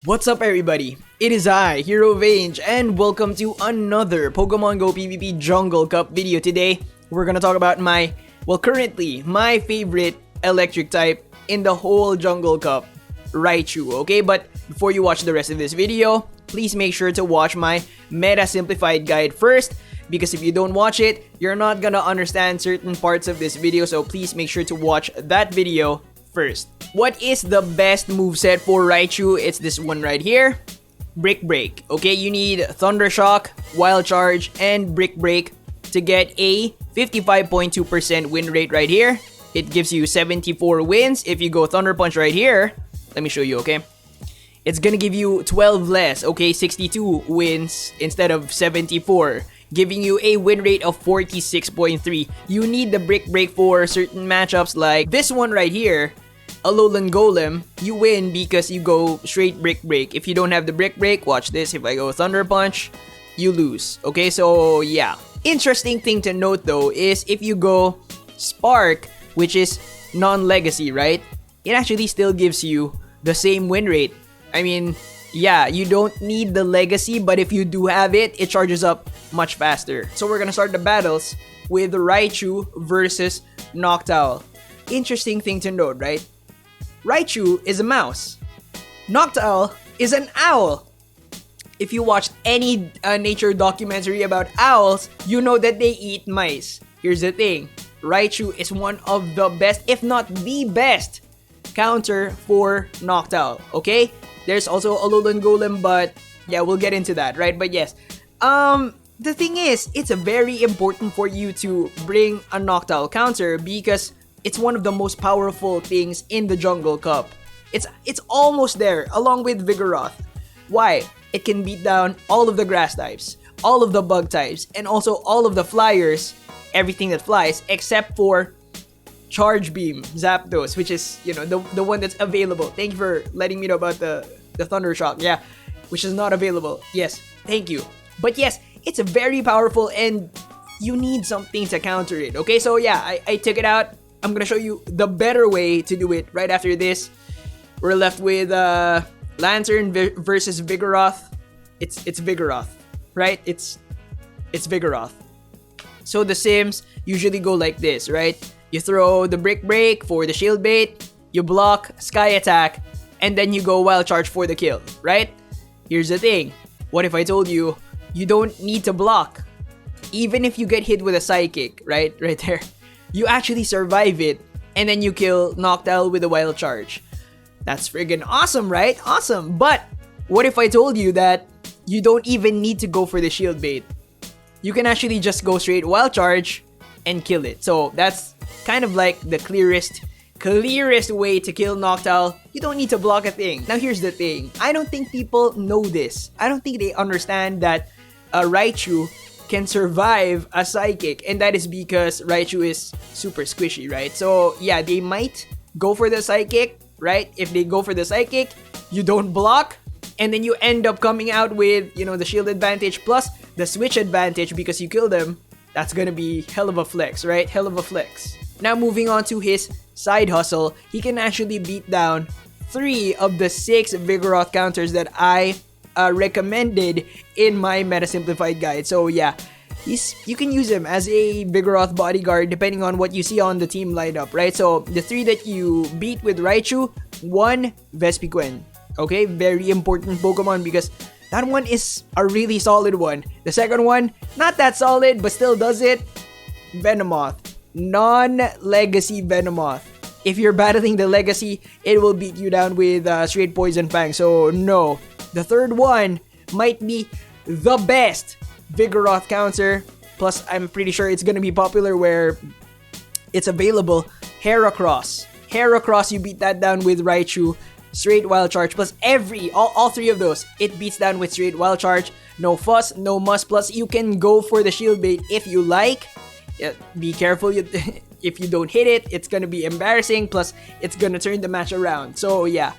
What's up everybody? It is I, Hero Vange, and welcome to another Pokemon Go PvP Jungle Cup video. Today, we're gonna talk about currently, my favorite electric type in the whole Jungle Cup, Raichu, okay? But before you watch the rest of this video, please make sure to watch my Meta Simplified Guide first, because if you don't watch it, you're not gonna understand certain parts of this video, so please make sure to watch that video first. What is the best moveset for Raichu? It's this one right here, Brick Break. Okay, you need Thunder Shock, Wild Charge, and Brick Break to get a 55.2% win rate right here. It gives you 74 wins. If you go Thunder Punch right here, let me show you, okay? It's gonna give you 12 less, okay? 62 wins instead of 74. Giving you a win rate of 46.3. You need the Brick Break for certain matchups like this one right here, Alolan Golem. You win because you go straight Brick Break. If you don't have the Brick Break, watch this. If I go Thunder Punch, you lose. Okay, so yeah. Interesting thing to note though is if you go Spark, which is non-legacy, right? It actually still gives you the same win rate. I mean, yeah, you don't need the legacy, but if you do have it, it charges up much faster. So we're gonna start the battles with Raichu versus Noctowl. Interesting thing to note, right? Raichu is a mouse. Noctowl is an owl. If you watch any nature documentary about owls, you know that they eat mice. Here's the thing. Raichu is one of the best, if not the best, counter for Noctowl, okay? There's also Alolan Golem, but yeah, we'll get into that, right? But yes, the thing is, it's very important for you to bring a Noctowl counter because it's one of the most powerful things in the Jungle Cup. It's almost there, along with Vigoroth. Why? It can beat down all of the grass types, all of the bug types, and also all of the flyers, everything that flies, except for Charge Beam, Zapdos, which is, you know, the one that's available. Thank you for letting me know about the Thunder Shock, yeah, which is not available. Yes, thank you. But yes, it's very powerful and you need something to counter it, okay? So yeah, I took it out. I'm gonna show you the better way to do it right after this. We're left with Lantern versus Vigoroth. It's Vigoroth, right? It's Vigoroth. So the Sims usually go like this, right? You throw the Brick Break for the shield bait, you block, Sky Attack, and then you go Wild Charge for the kill, right? Here's the thing. What if I told you, you don't need to block? Even if you get hit with a Psychic, right? Right there. You actually survive it, and then you kill Noctowl with a Wild Charge. That's friggin' awesome, right? Awesome. But what if I told you that you don't even need to go for the shield bait? You can actually just go straight Wild Charge and kill it. So that's kind of like the clearest way to kill Noctowl. You don't need to block a thing. Now here's the thing. I don't think people know this. I don't think they understand that Raichu can survive a Psychic, and that is because Raichu is super squishy, right? So yeah, they might go for the Psychic, right? If they go for the Psychic, you don't block, and then you end up coming out with, you know, the shield advantage plus the switch advantage because you kill them. That's gonna be hell of a flex, right? Hell of a flex. Now moving on to his side hustle, he can actually beat down 3 of the 6 Vigoroth counters that I recommended in my Meta Simplified Guide. So yeah, you can use him as a Vigoroth bodyguard depending on what you see on the team lineup, right? So the 3 that you beat with Raichu, 1, Vespiquen. Okay, very important Pokemon because that one is a really solid one. The second one, not that solid, but still does it. Venomoth. Non-legacy Venomoth. If you're battling the legacy, it will beat you down with straight Poison Fang. So no. The third one might be the best Vigoroth counter. Plus, I'm pretty sure it's gonna be popular where it's available. Heracross. Heracross, you beat that down with Raichu. Straight Wild Charge. Plus all 3 of those, it beats down with straight Wild Charge. No fuss, no muss. Plus, you can go for the shield bait if you like. Be careful. If you don't hit it, it's gonna be embarrassing. Plus, it's gonna turn the match around. So yeah.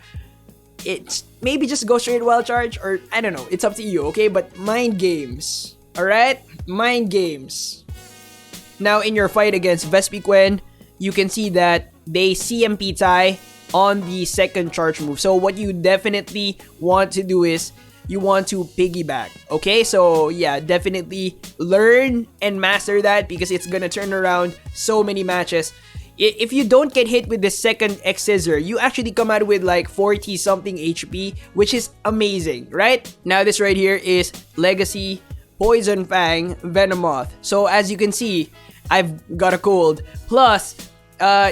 It's maybe just go straight Wild Charge, or I don't know, it's up to you, okay? But mind games, alright? Mind games. Now in your fight against Vespiquen, you can see that they CMP tie on the second charge move. So what you definitely want to do is you want to piggyback. Okay, so yeah, definitely learn and master that because it's gonna turn around so many matches. If you don't get hit with the second X Scissor, you actually come out with like 40 something HP, which is amazing, right? Now this right here is Legacy Poison Fang Venomoth. So as you can see, I've got a cold. Plus,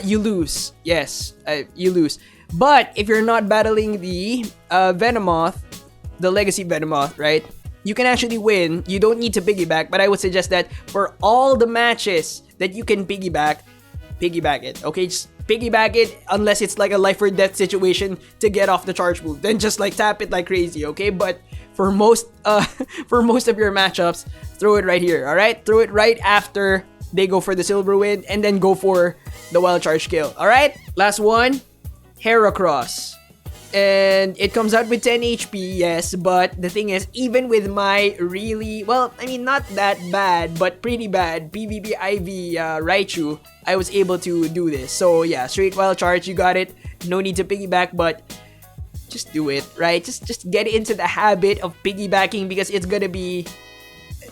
you lose. Yes, you lose. But if you're not battling the Venomoth, the Legacy Venomoth, right? You can actually win. You don't need to piggyback, but I would suggest that for all the matches that you can piggyback it. Okay, just piggyback it unless it's like a life or death situation to get off the charge move. Then just like tap it like crazy, okay? But for most for most of your matchups, throw it right here, all right? Throw it right after they go for the Silver Wind and then go for the Wild Charge kill, all right? Last one, Heracross. And it comes out with 10 HP, yes, but the thing is, even with my really, well, I mean, not that bad, but pretty bad PvP IV Raichu, I was able to do this. So yeah, straight Wild Charge, you got it. No need to piggyback, but just do it, right? Just get into the habit of piggybacking because it's gonna be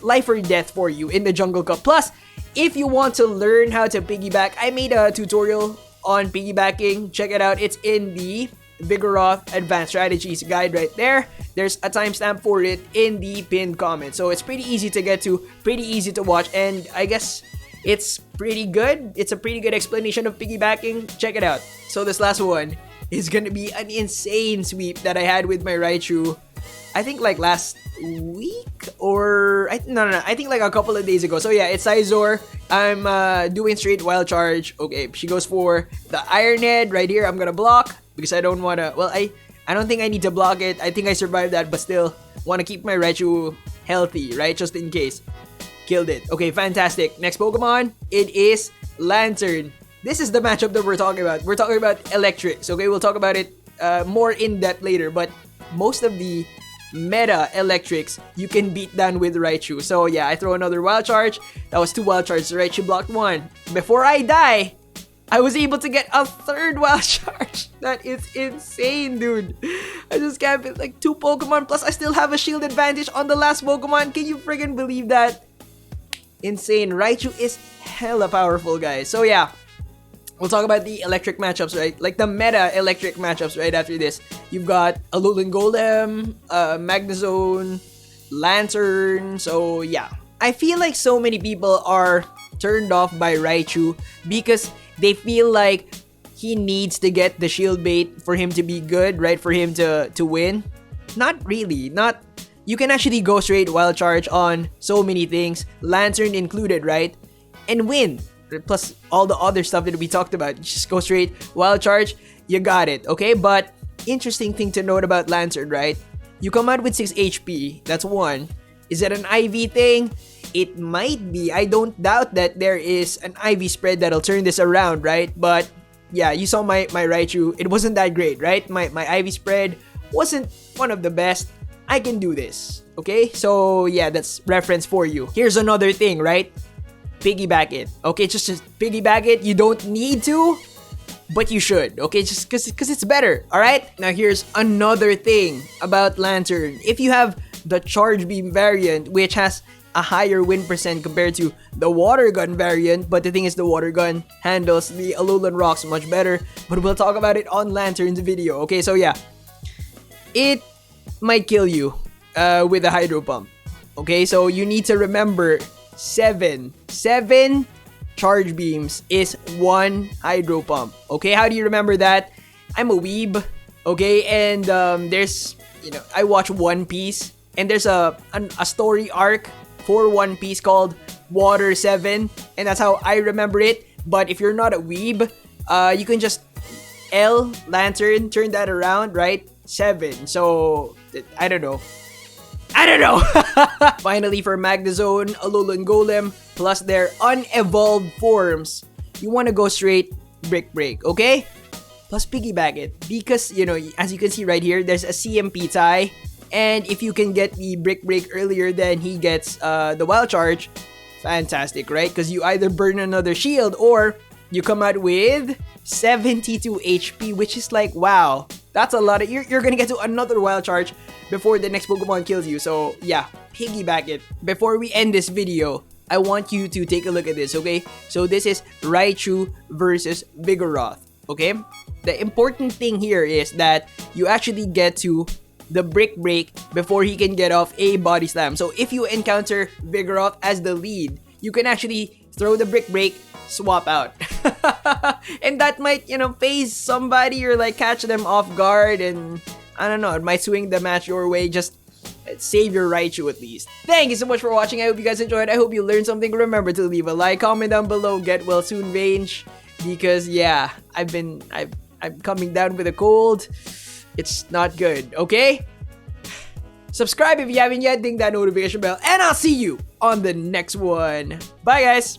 life or death for you in the Jungle Cup. Plus, if you want to learn how to piggyback, I made a tutorial on piggybacking. Check it out. It's in the Vigoroth Advanced Strategies guide right there. There's a timestamp for it in the pinned comment. So it's pretty easy to get to, pretty easy to watch, and I guess it's pretty good. It's a pretty good explanation of piggybacking. Check it out. So this last one is gonna be an insane sweep that I had with my Raichu. I think like last week or I think like a couple of days ago. So yeah, it's Sizor. I'm doing straight Wild Charge. Okay, she goes for the Iron Head right here. I'm gonna block because I don't wanna. Well, I don't think I need to block it. I think I survived that, but still want to keep my Raichu healthy, right? Just in case. Killed it. Okay, fantastic. Next Pokemon, it is Lantern. This is the matchup that we're talking about. We're talking about Electrics. Okay, we'll talk about it more in depth later. But most of the meta Electrics you can beat down with Raichu. So yeah, I throw another Wild Charge. That was 2 Wild Charges. Raichu blocked 1. Before I die, I was able to get a 3rd Wild Charge. That is insane, dude. I just camped like 2 Pokemon. Plus, I still have a shield advantage on the last Pokemon. Can you friggin' believe that? Insane. Raichu is hella powerful, guys. So yeah, we'll talk about the electric matchups, right? Like the meta electric matchups right after this. You've got Alolan Golem, Magnezone, Lantern. So yeah, I feel like so many people are turned off by Raichu because they feel like he needs to get the shield bait for him to be good, right? For him to win. Not really. Not. You can actually go straight Wild Charge on so many things, Lantern included, right? And win. Plus all the other stuff that we talked about. Just go straight Wild Charge, you got it, okay? But interesting thing to note about Lantern, right? You come out with 6 HP, that's 1. Is it an IV thing? It might be. I don't doubt that there is an IV spread that'll turn this around, right? But yeah, you saw my Raichu. It wasn't that great, right? My IV spread wasn't one of the best. I can do this, okay? So yeah, that's reference for you. Here's another thing, right? Piggyback it, okay? Just piggyback it. You don't need to, but you should, okay? Just because it's better, all right? Now here's another thing about Lantern. If you have the Charge Beam variant, which has a higher win percent compared to the Water Gun variant, but the thing is the Water Gun handles the Alolan Rocks much better, but we'll talk about it on Lantern's video, okay? So yeah, it might kill you with a Hydro Pump, okay? So you need to remember 7 Charge Beams is 1 Hydro Pump, okay? How do you remember that? I'm a weeb, okay? And there's, you know, I watch One Piece, and there's a story arc for One Piece called Water 7, and that's how I remember it. But if you're not a weeb, you can just L Lantern, turn that around, right? 7. So I don't know. Finally, for Magnezone, Alolan Golem, plus their unevolved forms, you want to go straight Brick Break, okay? Plus piggyback it, because, you know, as you can see right here, there's a CMP tie, and if you can get the Brick Break earlier than he gets the Wild Charge, fantastic, right? Because you either burn another shield or you come out with 72 HP, which is like, wow, that's a lot. You're gonna get to another wild charge before the next Pokemon kills you. So yeah, piggyback it. Before we end this video, I want you to take a look at this, okay? So this is Raichu versus Vigoroth, okay? The important thing here is that you actually get to the Brick Break before he can get off a Body Slam. So if you encounter Vigoroth as the lead, you can actually throw the Brick Break, swap out. And that might, phase somebody or like catch them off guard, and I don't know, it might swing the match your way. Just save your Raichu at least. Thank you so much for watching. I hope you guys enjoyed. I hope you learned something. Remember to leave a like, comment down below. Get well soon, Range, because yeah, I'm coming down with a cold. It's not good, okay? Subscribe if you haven't yet, ding that notification bell, and I'll see you on the next one. Bye, guys!